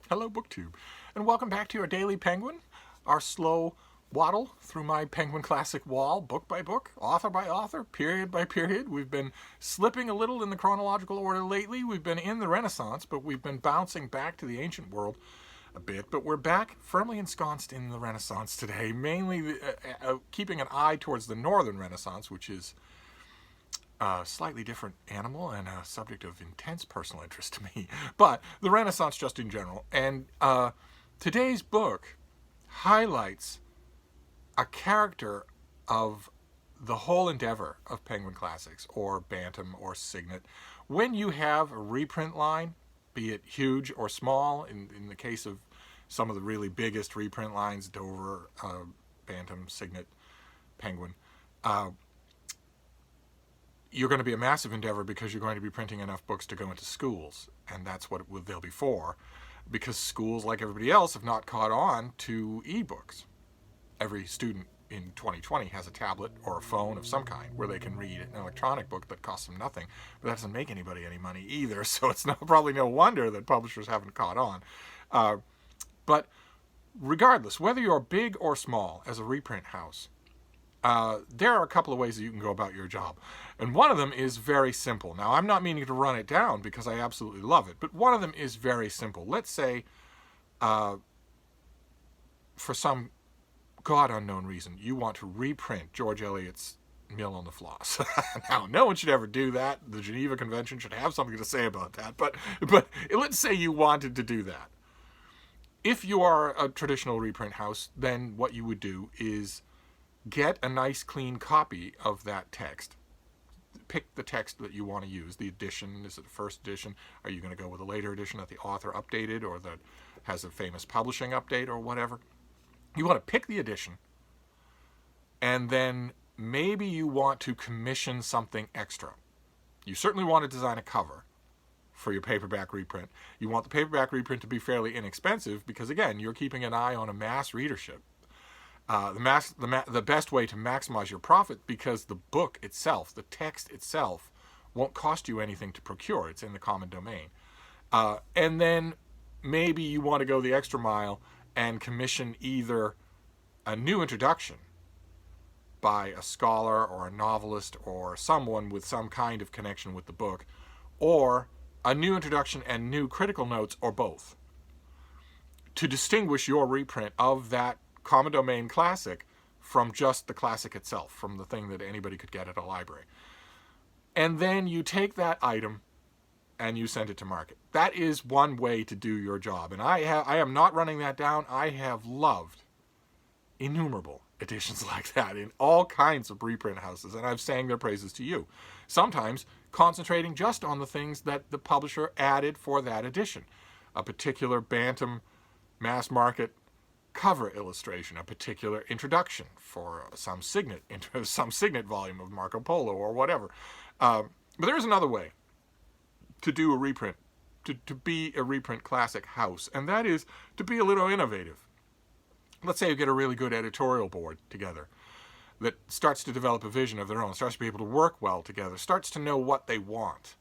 Hello, BookTube, and welcome back to our Daily Penguin, our slow waddle through my Penguin Classic wall, book by book, author by author, period by period. We've been slipping a little in the chronological order lately. We've been in the Renaissance, but we've been bouncing back to the ancient world a bit. But we're back firmly ensconced in the Renaissance today, mainly keeping an eye towards the Northern Renaissance, which is a slightly different animal and a subject of intense personal interest to me, but the Renaissance just in general. And today's book highlights a character of the whole endeavor of Penguin Classics, or Bantam, or Signet. When you have a reprint line, be it huge or small, in the case of some of the really biggest reprint lines, Dover, Bantam, Signet, Penguin, you're going to be a massive endeavor because you're going to be printing enough books to go into schools, and that's what they'll be for, because schools, like everybody else, have not caught on to ebooks. Every student in 2020 has a tablet or a phone of some kind where they can read an electronic book that costs them nothing, but that doesn't make anybody any money either, so it's probably no wonder that publishers haven't caught on. But regardless, whether you're big or small as a reprint house, there are a couple of ways that you can go about your job. And one of them is very simple. Now, I'm not meaning to run it down because I absolutely love it, but one of them is very simple. Let's say, for some God unknown reason, you want to reprint George Eliot's Mill on the Floss. Now, no one should ever do that. The Geneva Convention should have something to say about that. But let's say you wanted to do that. If you are a traditional reprint house, then what you would do is get a nice clean copy of that text. Pick the text that you want to use. The edition, is it the first edition? Are you going to go with a later edition that the author updated or that has a famous publishing update or whatever? You want to pick the edition, and then maybe you want to commission something extra. You certainly want to design a cover for your paperback reprint. You want the paperback reprint to be fairly inexpensive because, again, you're keeping an eye on a mass readership. The best way to maximize your profit, because the book itself, the text itself, won't cost you anything to procure. It's in the common domain. And then maybe you want to go the extra mile and commission either a new introduction by a scholar or a novelist or someone with some kind of connection with the book, or a new introduction and new critical notes, or both, to distinguish your reprint of that common domain classic from just the classic itself, from the thing that anybody could get at a library. And then you take that item and you send it to market. That is one way to do your job. And I am not running that down. I have loved innumerable editions like that in all kinds of reprint houses, and I've sang their praises to you. Sometimes concentrating just on the things that the publisher added for that edition. A particular Bantam mass market cover illustration, a particular introduction for some Signet volume of Marco Polo or whatever. But there is another way to do a reprint, to be a reprint classic house, and that is to be a little innovative. Let's say you get a really good editorial board together that starts to develop a vision of their own, starts to be able to work well together, starts to know what they want.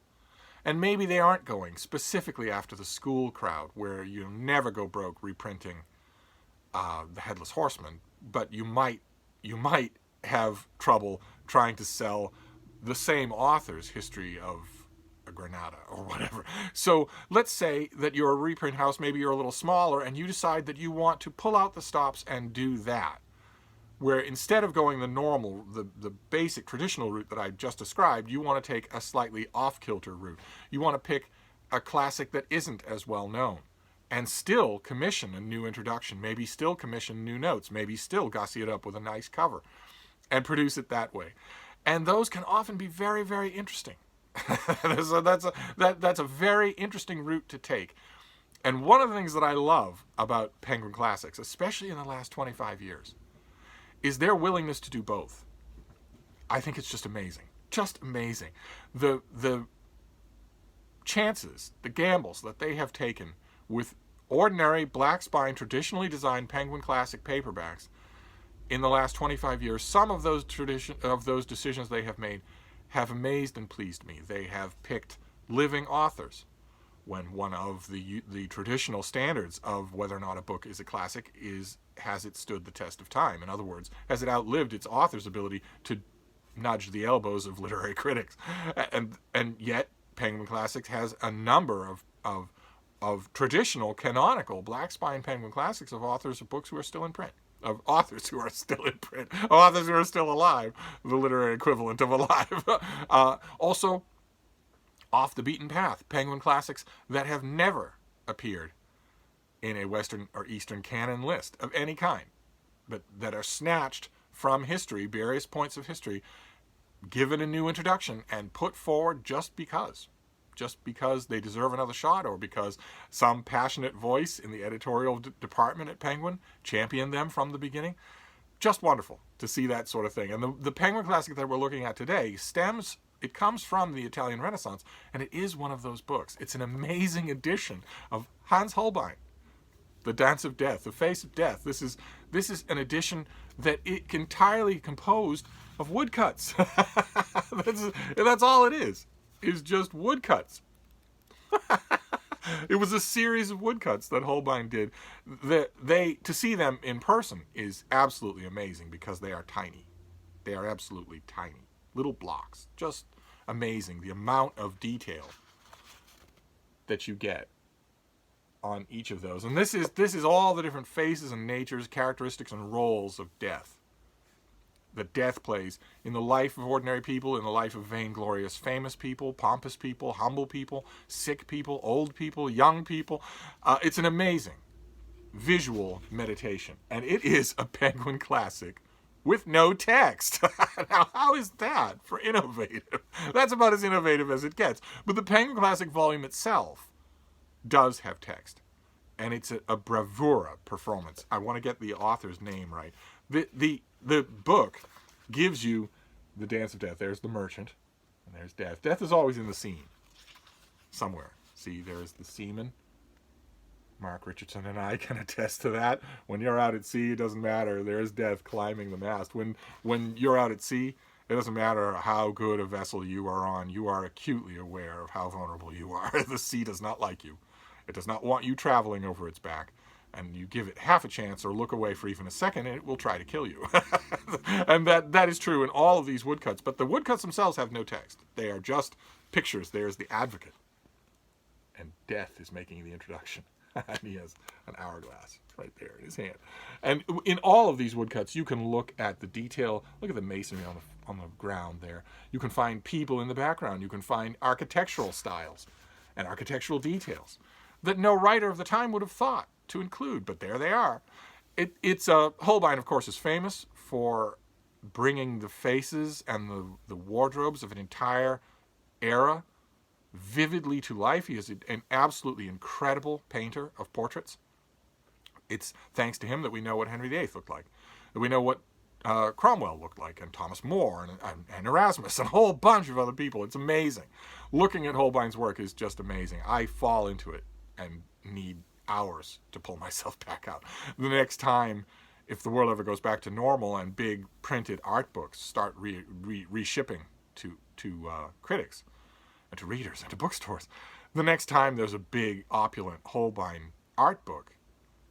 And maybe they aren't going specifically after the school crowd, where you'll never go broke reprinting the Headless Horseman, but you might have trouble trying to sell the same author's History of Granada or whatever. So let's say that you're a reprint house, maybe you're a little smaller, and you decide that you want to pull out the stops and do that, where instead of going the normal, the basic traditional route that I just described, you want to take a slightly off-kilter route. You want to pick a classic that isn't as well known, and still commission a new introduction, maybe still commission new notes, maybe still gussy it up with a nice cover, and produce it that way. And those can often be very, very interesting. So that's a very interesting route to take. And one of the things that I love about Penguin Classics, especially in the last 25 years, is their willingness to do both. I think it's just amazing. Just amazing. The chances, the gambles that they have taken with ordinary black spine, traditionally designed Penguin Classic paperbacks in the last 25 years, some of those decisions they have made have amazed and pleased me. They have picked living authors when one of the traditional standards of whether or not a book is a classic is, has it stood the test of time? In other words, has it outlived its author's ability to nudge the elbows of literary critics? And yet Penguin Classics has a number of traditional canonical black spine Penguin Classics of authors of books who are still in print. Of authors who are still in print, authors who are still alive, the literary equivalent of alive. Also, off the beaten path, Penguin Classics that have never appeared in a Western or Eastern canon list of any kind, but that are snatched from history, various points of history, given a new introduction and put forward just because they deserve another shot, or because some passionate voice in the editorial department at Penguin championed them from the beginning. Just wonderful to see that sort of thing. And the Penguin Classic that we're looking at today it comes from the Italian Renaissance, and it is one of those books. It's an amazing edition of Hans Holbein, The Dance of Death, The Face of Death. This is an edition that it entirely composed of woodcuts. That's all it is just woodcuts. It was a series of woodcuts that Holbein did. To see them in person is absolutely amazing because they are tiny. They are absolutely tiny. Little blocks. Just amazing. The amount of detail that you get on each of those. And this is all the different faces and natures, characteristics, and roles of death that death plays in the life of ordinary people, in the life of vainglorious famous people, pompous people, humble people, sick people, old people, young people. It's an amazing visual meditation, and it is a Penguin Classic with no text. Now, how is that for innovative? That's about as innovative as it gets. But the Penguin Classic volume itself does have text, and it's a bravura performance. I want to get the author's name right. The book gives you the Dance of Death. There's the merchant, and there's death. Death is always in the scene somewhere. See, there's the seaman. Mark Richardson and I can attest to that. When you're out at sea, it doesn't matter. There's death climbing the mast. When you're out at sea, it doesn't matter how good a vessel you are on. You are acutely aware of how vulnerable you are. The sea does not like you. It does not want you traveling over its back. And you give it half a chance or look away for even a second, and it will try to kill you. And that is true in all of these woodcuts. But the woodcuts themselves have no text. They are just pictures. There's the advocate. And death is making the introduction. And he has an hourglass right there in his hand. And in all of these woodcuts, you can look at the detail. Look at the masonry on the ground there. You can find people in the background. You can find architectural styles and architectural details that no writer of the time would have thought to include, but there they are. Holbein, of course, is famous for bringing the faces and the wardrobes of an entire era vividly to life. He is an absolutely incredible painter of portraits. It's thanks to him that we know what Henry VIII looked like, that we know what Cromwell looked like, and Thomas More, and Erasmus, and a whole bunch of other people. It's amazing. Looking at Holbein's work is just amazing. I fall into it and need hours to pull myself back out. The next time, if the world ever goes back to normal and big printed art books start reshipping to critics and to readers and to bookstores, the next time there's a big opulent Holbein art book,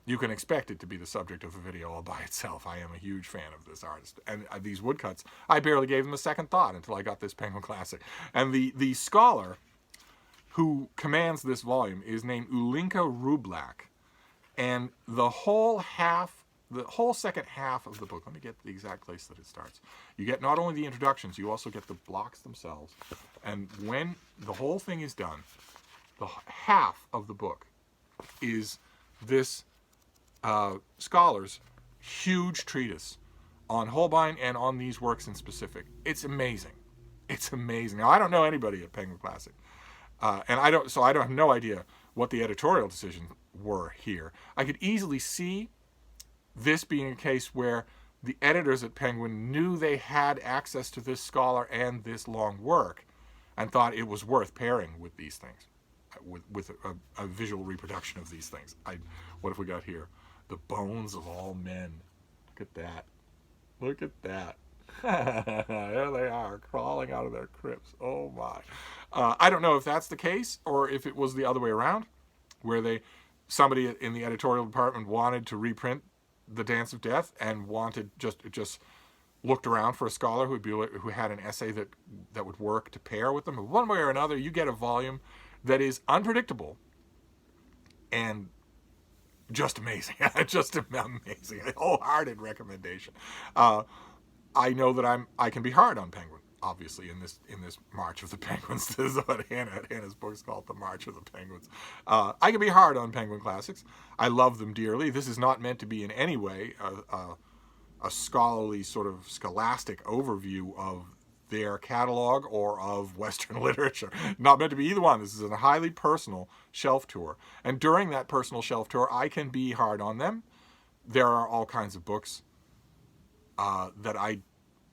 you can expect it to be the subject of a video all by itself. I am a huge fan of this artist. And these woodcuts, I barely gave them a second thought until I got this Penguin Classic. And the scholar who commands this volume is named Ulinka Rublak. And the whole second half of the book, let me get the exact place that it starts. You get not only the introductions, you also get the blocks themselves. And when the whole thing is done, the half of the book is this scholar's huge treatise on Holbein and on these works in specific. It's amazing. It's amazing. Now, I don't know anybody at Penguin Classic. And I have no idea what the editorial decisions were here. I could easily see this being a case where the editors at Penguin knew they had access to this scholar and this long work and thought it was worth pairing with these things, with a visual reproduction of these things. What have we got here? The bones of all men. Look at that. Look at that. There they are, crawling out of their crypts. Oh my. I don't know if that's the case or if it was the other way around, where somebody in the editorial department wanted to reprint The Dance of Death and wanted just looked around for a scholar who had an essay that would work to pair with them. But one way or another, you get a volume that is unpredictable and just amazing. Just amazing. A wholehearted recommendation. I know that I can be hard on Penguin, obviously, in this March of the Penguins. This is what Hannah's book's called, The March of the Penguins. I can be hard on Penguin Classics. I love them dearly. This is not meant to be in any way a scholarly sort of scholastic overview of their catalog or of Western literature. Not meant to be either one. This is a highly personal shelf tour. And during that personal shelf tour, I can be hard on them. There are all kinds of books that I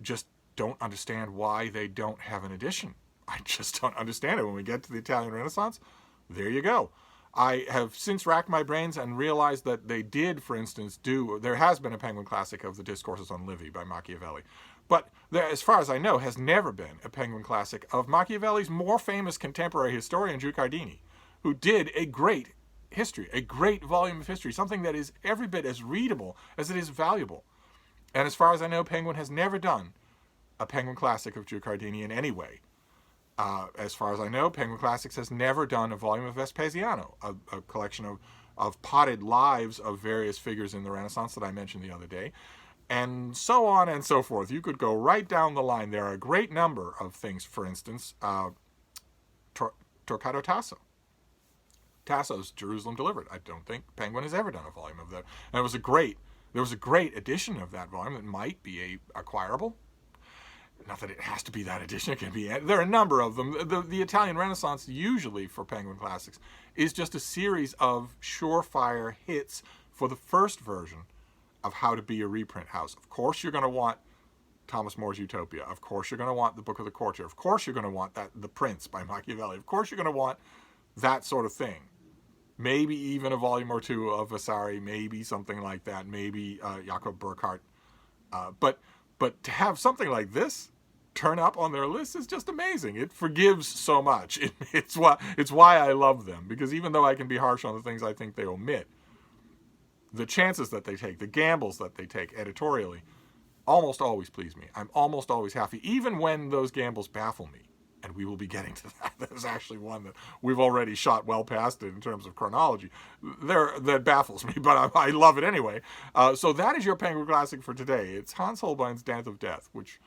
just don't understand why they don't have an edition. I just don't understand it. When we get to the Italian Renaissance, there you go. I have since racked my brains and realized that they did, for instance, there has been a Penguin Classic of the Discourses on Livy by Machiavelli. But there, as far as I know, has never been a Penguin Classic of Machiavelli's more famous contemporary historian, Guicciardini, who did a great history, a great volume of history, something that is every bit as readable as it is valuable. And as far as I know, Penguin has never done a Penguin Classic of Guicciardini in any way. As far as I know, Penguin Classics has never done a volume of Vespasiano, a collection of potted lives of various figures in the Renaissance that I mentioned the other day, and so on and so forth. You could go right down the line. There are a great number of things, for instance, Torquato Tasso. Tasso's Jerusalem Delivered. I don't think Penguin has ever done a volume of that. And there was a great edition of that volume that might be acquirable. Not that it has to be that edition. It can be. There are a number of them. The Italian Renaissance, usually for Penguin Classics, is just a series of surefire hits for the first version of how to be a reprint house. Of course, you're going to want Thomas More's Utopia. Of course, you're going to want the Book of the Courtier. Of course, you're going to want The Prince by Machiavelli. Of course, you're going to want that sort of thing. Maybe even a volume or two of Vasari. Maybe something like that. Maybe Jakob Burckhardt. But to have something like this turn up on their list is just amazing. It forgives so much. It's why I love them, because even though I can be harsh on the things I think they omit, the chances that they take, the gambles that they take editorially, almost always please me. I'm almost always happy, even when those gambles baffle me. And we will be getting to that. There's actually one that we've already shot well past it in terms of chronology. That baffles me, but I love it anyway. So that is your Penguin Classic for today. It's Hans Holbein's Dance of Death, which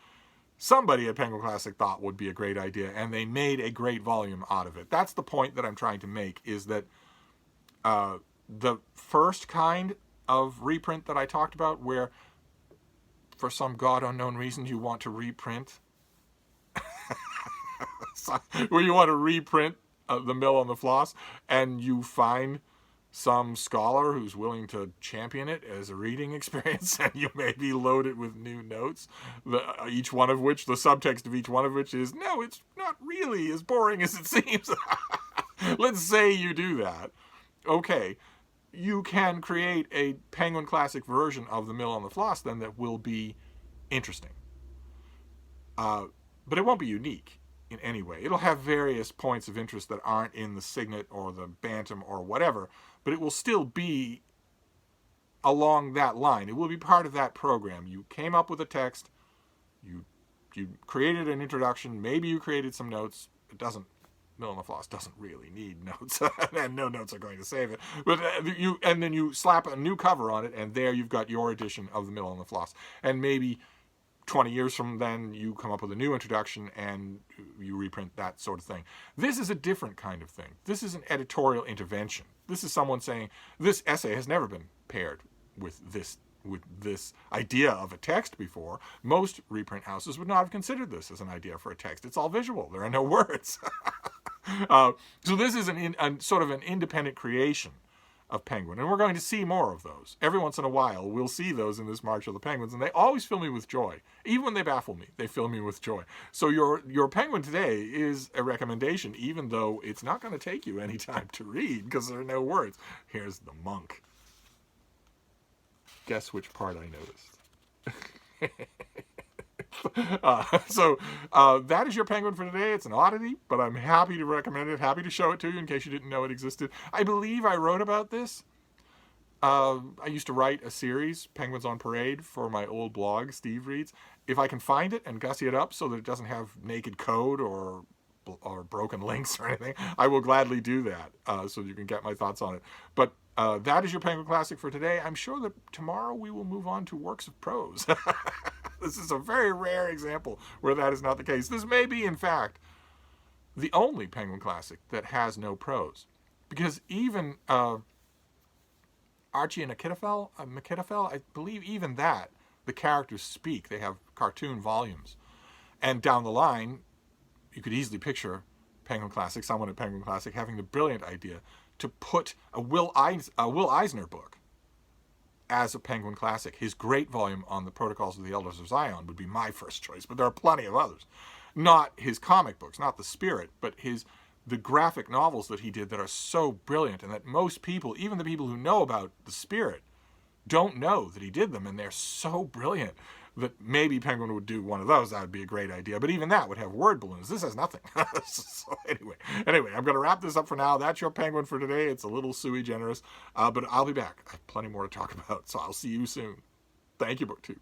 somebody at Penguin Classic thought would be a great idea, and they made a great volume out of it. That's the point that I'm trying to make, is that the first kind of reprint that I talked about, where for some God unknown reason you want to reprint where you want to reprint The Mill on the Floss, and you find some scholar who's willing to champion it as a reading experience, and you maybe load it with new notes, each one of which, the subtext of each one of which is, no, it's not really as boring as it seems. Let's say you do that. Okay, you can create a Penguin Classic version of The Mill on the Floss then that will be interesting. But it won't be unique in any way. It'll have various points of interest that aren't in the Signet or the Bantam or whatever, but it will still be along that line. It will be part of that program. You came up with a text, you created an introduction, maybe you created some notes. Mill on the Floss doesn't really need notes, and no notes are going to save it. But then you slap a new cover on it, and there you've got your edition of The Mill on the Floss. And maybe 20 years from then, you come up with a new introduction and you reprint that sort of thing. This is a different kind of thing. This is an editorial intervention. This is someone saying, this essay has never been paired with this idea of a text before. Most reprint houses would not have considered this as an idea for a text. It's all visual. There are no words. So this is sort of an independent creation of Penguin, and we're going to see more of those. Every once in a while, we'll see those in this March of the Penguins, and they always fill me with joy. Even when they baffle me, they fill me with joy. So your Penguin today is a recommendation, even though it's not going to take you any time to read, because there are no words. Here's the monk. Guess which part I noticed. That is your penguin for today. It's an oddity, but I'm happy to recommend it, happy to show it to you in case you didn't know it existed. I believe I wrote about this. I used to write a series, Penguins on Parade, for my old blog, Steve Reads. If I can find it and gussy it up so that it doesn't have naked code or broken links or anything, I will gladly do that so you can get my thoughts on it. But that is your Penguin Classic for today. I'm sure that tomorrow we will move on to works of prose. This is a very rare example where that is not the case. This may be, in fact, the only Penguin Classic that has no prose. Because even Archie and Achitophel, I believe even that, the characters speak. They have cartoon volumes. And down the line, you could easily picture Penguin Classic, someone at Penguin Classic, having the brilliant idea to put a Will Eisner book as a Penguin Classic. His great volume on the Protocols of the Elders of Zion would be my first choice, but there are plenty of others. Not his comic books, not the Spirit, but the graphic novels that he did that are so brilliant and that most people, even the people who know about the Spirit, don't know that he did them, and they're so brilliant that maybe Penguin would do one of those. That would be a great idea. But even that would have word balloons. This has nothing. So anyway, I'm going to wrap this up for now. That's your Penguin for today. It's a little sui generis, but I'll be back. I have plenty more to talk about, so I'll see you soon. Thank you, BookTube.